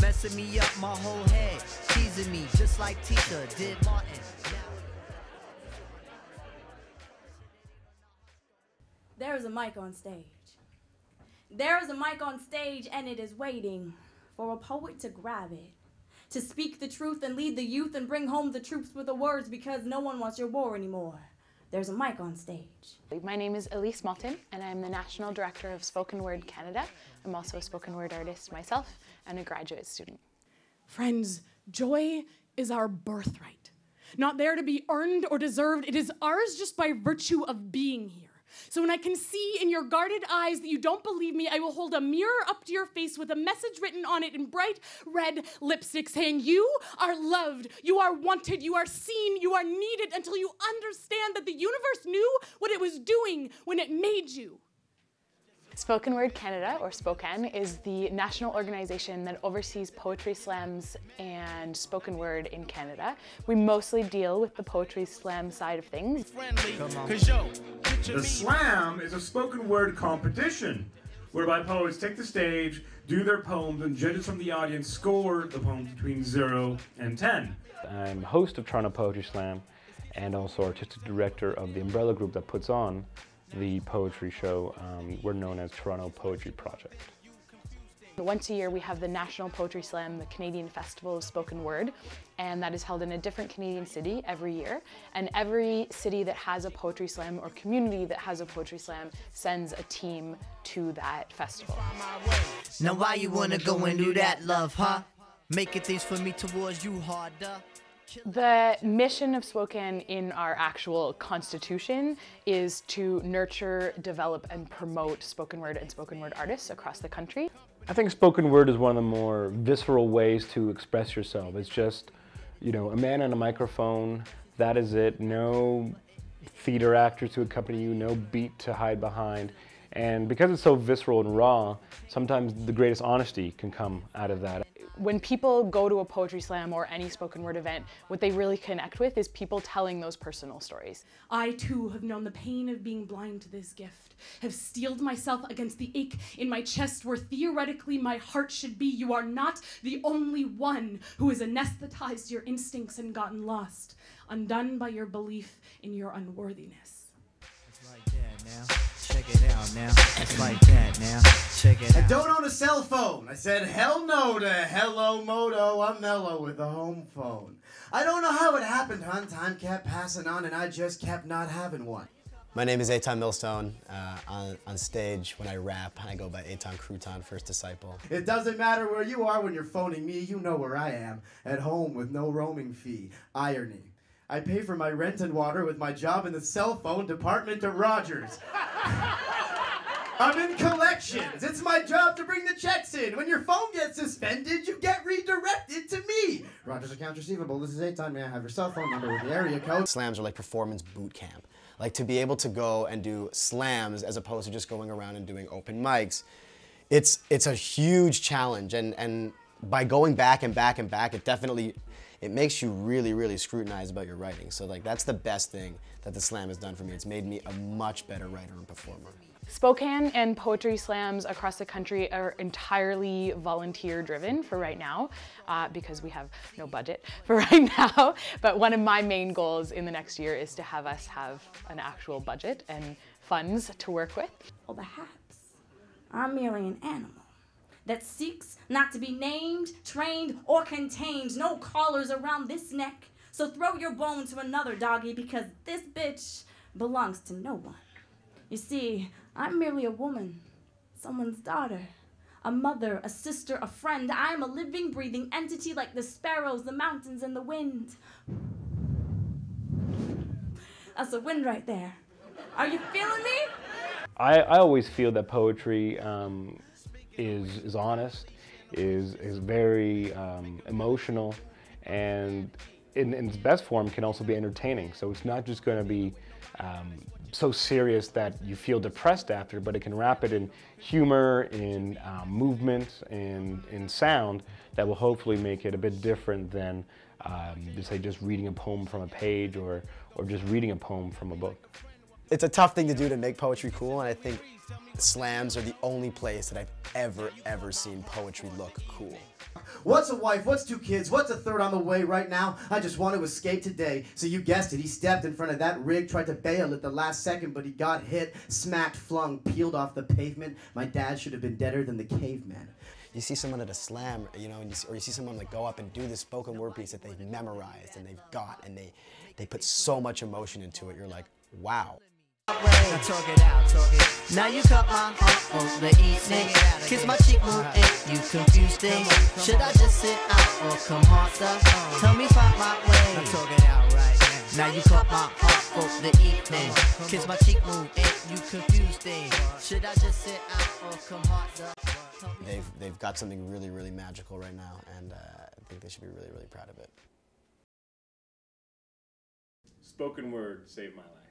messing me up my whole head, teasing me just like Tita did Martin. There is a mic on stage. There is a mic on stage, and it is waiting for a poet to grab it, to speak the truth and lead the youth and bring home the troops with the words, because no one wants your war anymore. There's a mic on stage. My name is Elise Malton, and I'm the National Director of Spoken Word Canada. I'm also a spoken word artist myself and a graduate student. Friends, joy is our birthright. Not there to be earned or deserved. It is ours just by virtue of being here. So when I can see in your guarded eyes that you don't believe me, I will hold a mirror up to your face with a message written on it in bright red lipstick saying, you are loved, you are wanted, you are seen, you are needed, until you understand that the universe knew what it was doing when it made you. Spoken Word Canada, or Spocan, is the national organization that oversees poetry slams and spoken word in Canada. We mostly deal with the poetry slam side of things. The slam is a spoken word competition whereby poets take the stage, do their poems, and judges from the audience score the poems between 0 and 10. I'm host of Toronto Poetry Slam and also artistic director of the umbrella group that puts on the poetry show. We're known as Toronto Poetry Project. Once a year we have the National Poetry Slam, the Canadian Festival of Spoken Word, and that is held in a different Canadian city every year. And every city that has a poetry slam or community that has a poetry slam sends a team to that festival. Now why you wanna go and do that, love, huh? Making things for me towards you harder. The mission of Spocan in our actual constitution is to nurture, develop, and promote spoken word and spoken word artists across the country. I think spoken word is one of the more visceral ways to express yourself. It's just, you know, a man and a microphone, that is it. No theater actors to accompany you, no beat to hide behind. And because it's so visceral and raw, sometimes the greatest honesty can come out of that. When people go to a poetry slam or any spoken word event, what they really connect with is people telling those personal stories. I too have known the pain of being blind to this gift, have steeled myself against the ache in my chest where theoretically my heart should be. You are not the only one who has anesthetized your instincts and gotten lost, undone by your belief in your unworthiness. It's like that now. Check it out now. It's like that now. Check it out. I don't own a cell phone. I said hell no to Hello Moto. I'm mellow with a home phone. I don't know how it happened, hun. Time kept passing on and I just kept not having one. My name is Eitan Millstone. On stage, when I rap, I go by Eitan Crouton, First Disciple. It doesn't matter where you are when you're phoning me. You know where I am. At home with no roaming fee. Irony. I pay for my rent and water with my job in the cell phone department at Rogers. I'm in collections. It's my job to bring the checks in. When your phone gets suspended, you get redirected to me. Rogers Accounts Receivable, this is Eitan. May I have your cell phone number with the area code? Slams are like performance boot camp. Like to be able to go and do slams as opposed to just going around and doing open mics, it's a huge challenge. And by going back and back and back, it makes you really, really scrutinize about your writing. So like that's the best thing that the slam has done for me. It's made me a much better writer and performer. Spocan and poetry slams across the country are entirely volunteer driven for right now because we have no budget for right now. But one of my main goals in the next year is to have us have an actual budget and funds to work with. Or perhaps I'm merely an animal that seeks not to be named, trained, or contained. No collars around this neck. So throw your bone to another doggy, because this bitch belongs to no one. You see, I'm merely a woman, someone's daughter, a mother, a sister, a friend. I'm a living, breathing entity like the sparrows, the mountains, and the wind. That's the wind right there. Are you feeling me? I always feel that poetry is honest, is very emotional, and in its best form can also be entertaining. So it's not just going to be so serious that you feel depressed after, but it can wrap it in humor, in movement, in sound that will hopefully make it a bit different than just reading a poem from a page or just reading a poem from a book. It's a tough thing to do to make poetry cool, and I think slams are the only place that I've ever seen poetry look cool. What's a wife? What's 2 kids? What's a third on the way right now? I just want to escape today. So you guessed it, he stepped in front of that rig, tried to bail at the last second, but he got hit, smacked, flung, peeled off the pavement. My dad should have been deader than the caveman. You see someone at a slam, you know, or you see someone like go up and do this spoken word piece that they've memorized and they've got, and they put so much emotion into it. You're like, wow. Now talk it out, talk it. Now you cut my heart on the evening. Kiss my cheek, move, and you confused things. Should I just sit out or come harder? Tell me find my way. Now talk it out right now. Now you cut my heart on the evening. Kiss my cheek, move, and you confused things. Should I just sit out or come harder? They've got something really, really magical right now, and I think they should be really, really proud of it. Spoken word saved my life.